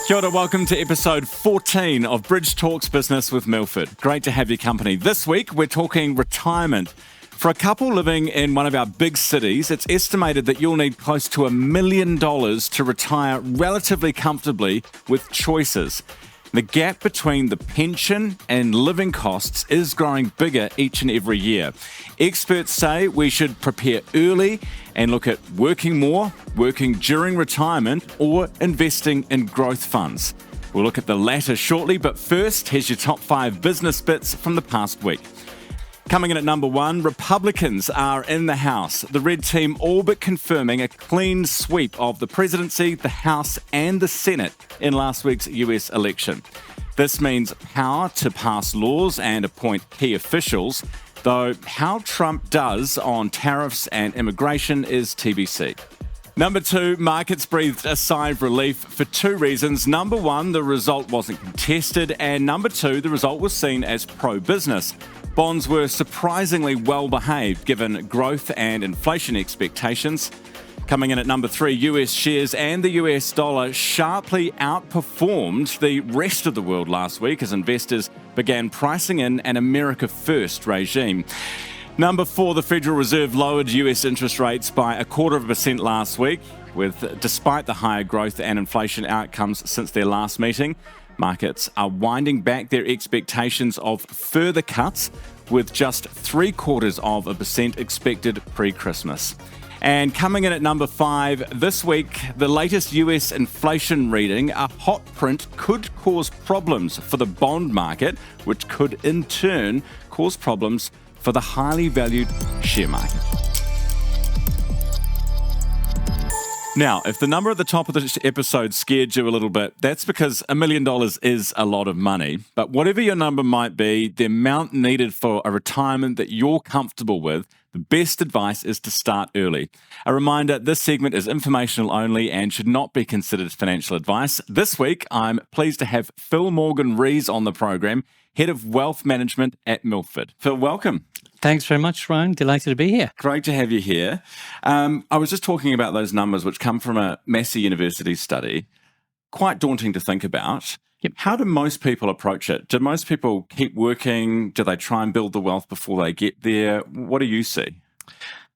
Kia ora, welcome to episode 14 of Bridge Talks Business with Milford. Great to have your company. This week, we're talking retirement. For a couple living in one of our big cities, it's estimated that you'll need close to $1 million to retire relatively comfortably with choices. The gap between the pension and living costs is growing bigger each and every year. Experts say we should prepare early and look at working more, working during retirement, or investing in growth funds. We'll look at the latter shortly, but first, here's your top 5 business bits from the past week. Coming in at number 1, Republicans are in the House. The Red Team all but confirming a clean sweep of the presidency, the House and the Senate in last week's US election. This means power to pass laws and appoint key officials, though how Trump does on tariffs and immigration is TBC. Number 2, markets breathed a sigh of relief for 2 reasons. Number 1, the result wasn't contested, and number 2, the result was seen as pro-business. Bonds were surprisingly well behaved given growth and inflation expectations. Coming in at number 3, US shares and the US dollar sharply outperformed the rest of the world last week as investors began pricing in an America First regime. Number 4, the Federal Reserve lowered US interest rates by 0.25% last week, despite the higher growth and inflation outcomes since their last meeting. Markets are winding back their expectations of further cuts, with just 0.75% expected pre-Christmas. And coming in at number 5, this week, the latest US inflation reading, a hot print could cause problems for the bond market, which could in turn cause problems for the highly valued share market. Now, if the number at the top of this episode scared you a little bit, that's because $1 million is a lot of money. But whatever your number might be, the amount needed for a retirement that you're comfortable with, the best advice is to start early. A reminder, this segment is informational only and should not be considered financial advice. This week, I'm pleased to have Phil Morgan Rees on the program, Head of Wealth Management at Milford. Phil, welcome. Thanks very much, Ryan. Delighted to be here. Great to have you here. I was just talking about those numbers which come from a Massey University study. Quite daunting to think about. Yep. How do most people approach it? Do most people keep working? Do they try and build the wealth before they get there? What do you see?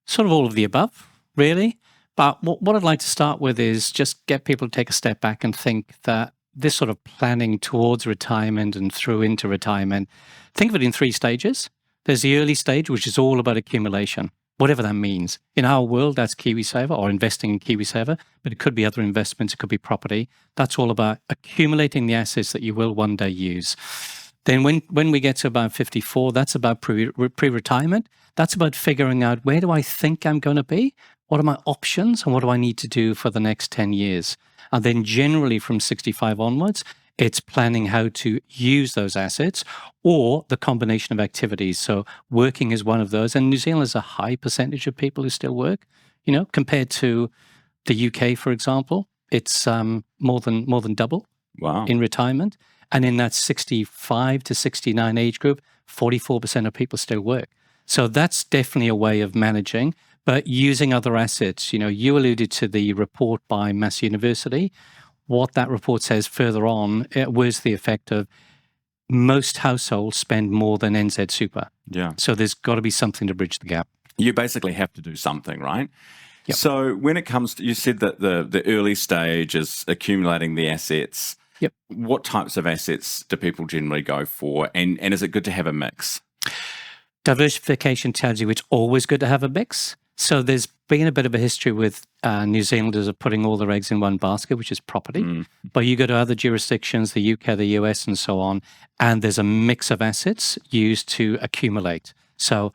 Sort of all of the above, really. But what I'd like to start with is just get people to take a step back and think that this sort of planning towards retirement and through into retirement, think of it in 3 stages. There's the early stage, which is all about accumulation, whatever that means. In our world, that's KiwiSaver or investing in KiwiSaver, but it could be other investments, it could be property. That's all about accumulating the assets that you will one day use. Then when we get to about 54, that's about pre-retirement. That's about figuring out, where do I think I'm going to be? What are my options? And what do I need to do for the next 10 years? And then generally from 65 onwards, it's planning how to use those assets or the combination of activities. So working is one of those. And New Zealand has a high percentage of people who still work, compared to the UK, for example. It's more than double. Wow. In retirement. And in that 65 to 69 age group, 44% of people still work. So that's definitely a way of managing, but using other assets. You alluded to the report by Massey University. What that report says further on was the effect of most households spend more than NZ Super. Yeah. So there's got to be something to bridge the gap. You basically have to do something, right? Yep. So when it comes to, you said that the early stage is accumulating the assets. Yep. What types of assets do people generally go for? And is it good to have a mix? Diversification tells you it's always good to have a mix. So there's been a bit of a history with New Zealanders of putting all their eggs in one basket, which is property. But you go to other jurisdictions, the UK, the US, and so on, and there's a mix of assets used to accumulate. So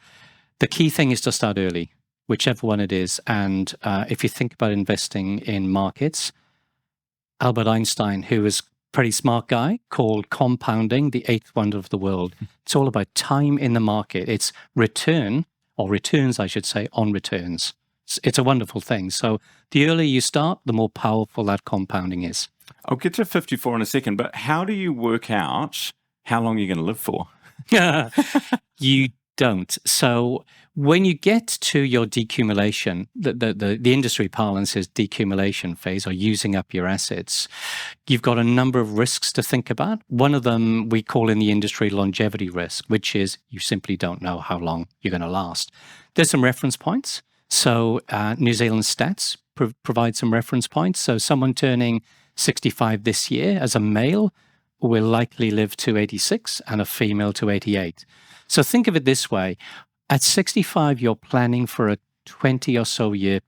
the key thing is to start early, whichever one it is. And if you think about investing in markets, Albert Einstein, who was a pretty smart guy, called compounding the 8th wonder of the world. It's all about time in the market. It's returns, I should say, on returns. It's a wonderful thing. So the earlier you start, the more powerful that compounding is. I'll get to 54 in a second, but how do you work out how long you're going to live for? You don't. So when you get to your decumulation, the industry parlance is decumulation phase, or using up your assets, you've got a number of risks to think about. One of them we call in the industry longevity risk, which is you simply don't know how long you're going to last. There's some reference points. So New Zealand stats provide some reference points. So someone turning 65 this year as a male will likely live to 86 and a female to 88. So think of it this way. At 65, you're planning for a 20 or so year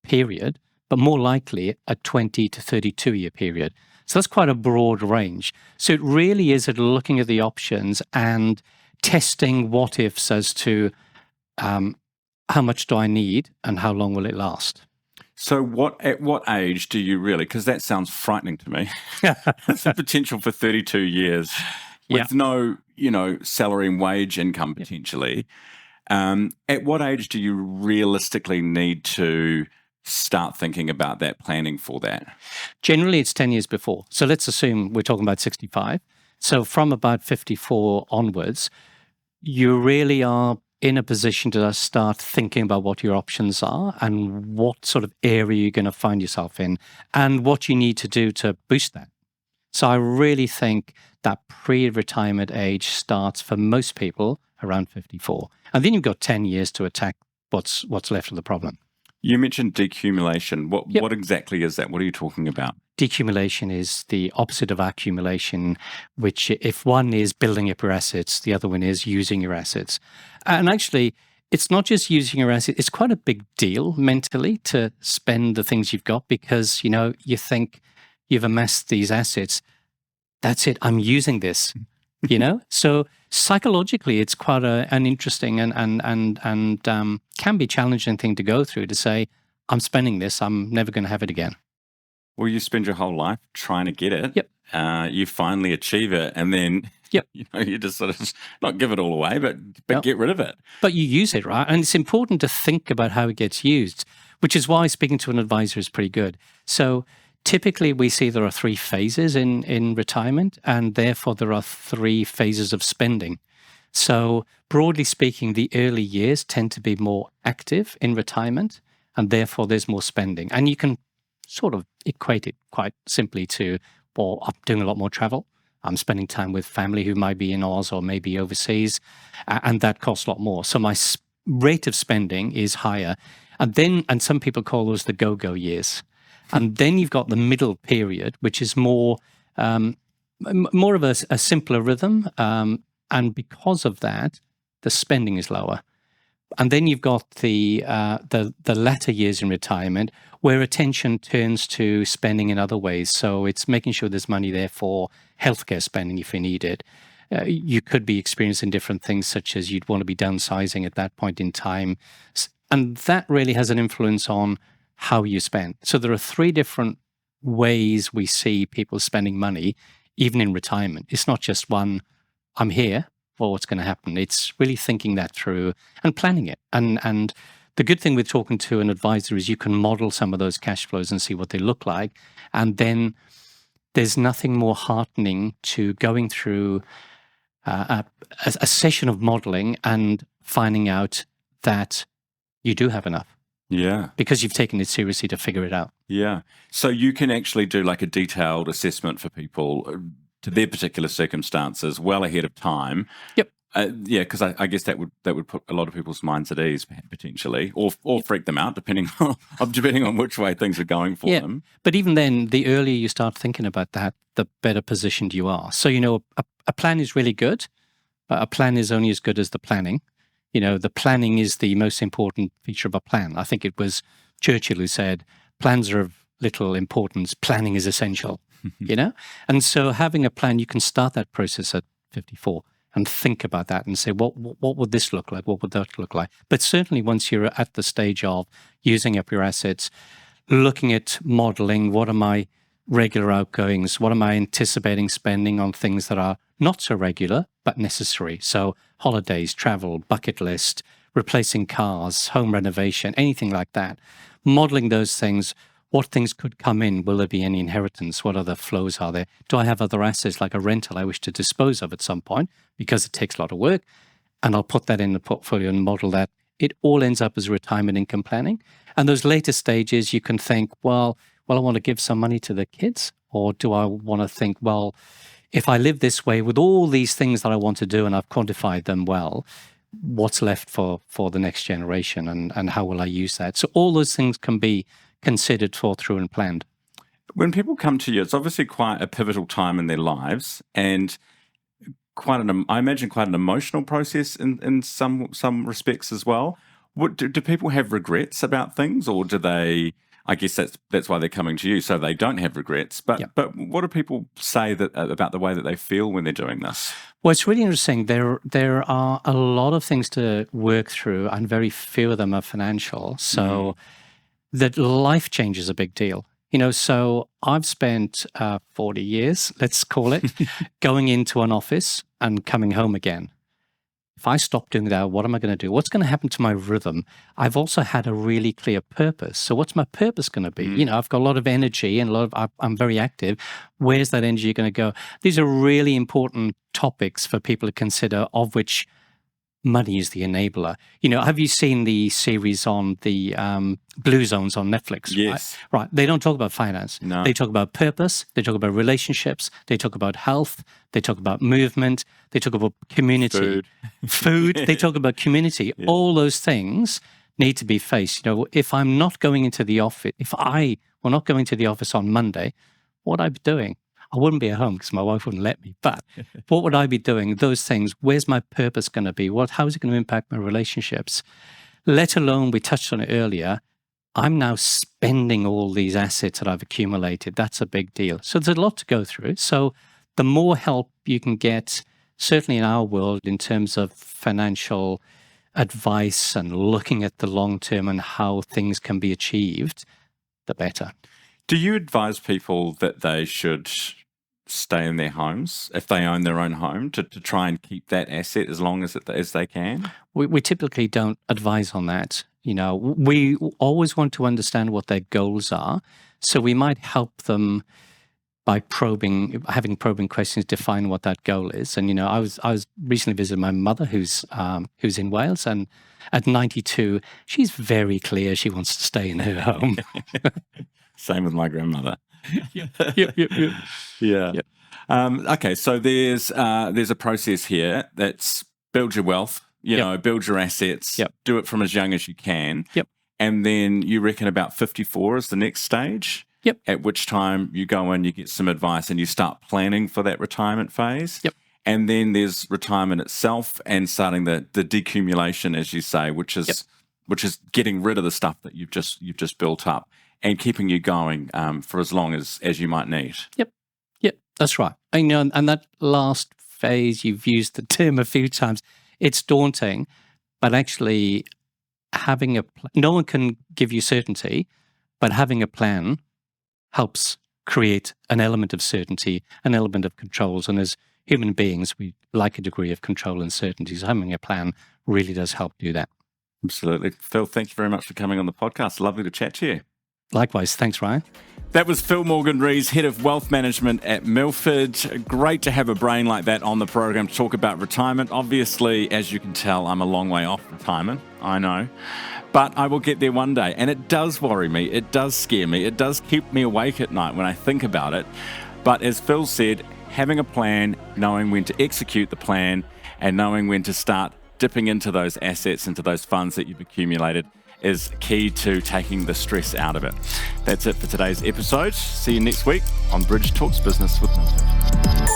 period, but more likely a 20 to 32 year period. So that's quite a broad range. So it really is at looking at the options and testing what ifs as to how much do I need and how long will it last? So at what age do you really, because that sounds frightening to me, it's the potential for 32 years with no, salary and wage income potentially. At what age do you realistically need to start thinking about that, planning for that? Generally, it's 10 years before. So let's assume we're talking about 65. So from about 54 onwards, you really are in a position to start thinking about what your options are and what sort of area you're going to find yourself in and what you need to do to boost that. So I really think that pre-retirement age starts for most people around 54. And then you've got 10 years to attack what's left of the problem. You mentioned decumulation. What exactly is that? What are you talking about? Decumulation is the opposite of accumulation, which if one is building up your assets, the other one is using your assets. And actually, it's not just using your assets. It's quite a big deal mentally to spend the things you've got because, you think you've amassed these assets. That's it. I'm using this, So psychologically, it's quite an interesting and can be challenging thing to go through to say, I'm spending this. I'm never going to have it again. Well, you spend your whole life trying to get it. Yep. You finally achieve it, and then you just sort of not give it all away, but get rid of it. But you use it, right? And it's important to think about how it gets used, which is why speaking to an advisor is pretty good. So typically we see there are 3 phases in retirement, and therefore there are 3 phases of spending. So broadly speaking, the early years tend to be more active in retirement, and therefore there's more spending. And you can sort of equate it quite simply to, well, I'm doing a lot more travel. I'm spending time with family who might be in Oz or maybe overseas, and that costs a lot more. So my rate of spending is higher. And some people call those the go-go years. And then you've got the middle period, which is more of a simpler rhythm. And because of that, the spending is lower. And then you've got the latter years in retirement where attention turns to spending in other ways. So it's making sure there's money there for healthcare spending if you need it. You could be experiencing different things, such as you'd want to be downsizing at that point in time. And that really has an influence on how you spend. So there are 3 different ways we see people spending money, even in retirement. It's not just one, I'm here for what's going to happen. It's really thinking that through and planning it. And the good thing with talking to an advisor is you can model some of those cash flows and see what they look like. And then there's nothing more heartening to going through a session of modeling and finding out that you do have enough. Yeah. Because you've taken it seriously to figure it out. Yeah. So you can actually do like a detailed assessment for people to their particular circumstances well ahead of time. Yep. Because I guess that would put a lot of people's minds at ease potentially, or freak them out depending on which way things are going for them. But even then, the earlier you start thinking about that, the better positioned you are. So a plan is really good, but a plan is only as good as the planning. The planning is the most important feature of a plan. I think it was Churchill who said, plans are of little importance, planning is essential, And so having a plan, you can start that process at 54 and think about that and say, what would this look like? What would that look like? But certainly once you're at the stage of using up your assets, looking at modeling, what are my regular outgoings? What am I anticipating spending on things that are not so regular, but necessary? So holidays, travel, bucket list, replacing cars, home renovation, anything like that. Modeling those things, what things could come in? Will there be any inheritance? What other flows are there? Do I have other assets like a rental I wish to dispose of at some point because it takes a lot of work? and I'll put that in the portfolio and model that. It all ends up as retirement income planning. And those later stages, you can think, well, I want to give some money to the kids, or do I want to think, well, if I live this way with all these things that I want to do and I've quantified them well, what's left for the next generation, and how will I use that? So all those things can be considered, thought through, and planned. When people come to you, it's obviously quite a pivotal time in their lives, and I imagine quite an emotional process in some respects as well. Do people have regrets about things, or do they? I guess that's why they're coming to you, so they don't have regrets. But what do people say about the way that they feel when they're doing this? Well, it's really interesting. There are a lot of things to work through, and very few of them are financial. So that life change is a big deal. So I've spent 40 years, let's call it, going into an office and coming home again. If I stop doing that, what am I going to do? What's going to happen to my rhythm? I've also had a really clear purpose. So what's my purpose going to be? I've got a lot of energy and I'm very active. Where's that energy going to go? These are really important topics for people to consider, of which money is the enabler. Have you seen the series on the Blue Zones on Netflix? Yes. Right. They don't talk about finance. No. They talk about purpose. They talk about relationships. They talk about health. They talk about movement. They talk about community. Food. They talk about community. Yeah. All those things need to be faced. If I'm not going into the office, if I were not going to the office on Monday, what would I be doing? I wouldn't be at home because my wife wouldn't let me. But what would I be doing? Those things. Where's my purpose going to be? How is it going to impact my relationships? Let alone, we touched on it earlier, I'm now spending all these assets that I've accumulated. That's a big deal. So there's a lot to go through. So the more help you can get, certainly in our world, in terms of financial advice and looking at the long term and how things can be achieved, the better. Do you advise people that they should stay in their homes, if they own their own home, to try and keep that asset as long as they can? We typically don't advise on that. We always want to understand what their goals are. So we might help them by having probing questions, define what that goal is. And, I was recently visiting my mother who's in Wales, and at 92, she's very clear she wants to stay in her home. Same with my grandmother. Yeah. Okay, so there's a process here that's build your wealth, build your assets, do it from as young as you can. And then you reckon about 54 is the next stage? At which time you go in, you get some advice, and you start planning for that retirement phase. And then there's retirement itself and starting the decumulation, as you say, which is getting rid of the stuff that you've just built up and keeping you going for as long as you might need. Yep, that's right. And that last phase, you've used the term a few times. It's daunting, but actually having no one can give you certainty, but having a plan helps create an element of certainty, an element of controls. And as human beings, we like a degree of control and certainty. So having a plan really does help do that. Absolutely. Phil, thank you very much for coming on the podcast. Lovely to chat to you. Likewise. Thanks, Ryan. That was Phil Morgan-Rees, Head of Wealth Management at Milford. Great to have a brain like that on the program to talk about retirement. Obviously, as you can tell, I'm a long way off retirement. I know. But I will get there one day. And it does worry me. It does scare me. It does keep me awake at night when I think about it. But as Phil said, having a plan, knowing when to execute the plan, and knowing when to start dipping into those assets, into those funds that you've accumulated, is key to taking the stress out of it. That's it for today's episode. See you next week on Bridge Talks Business with Milford.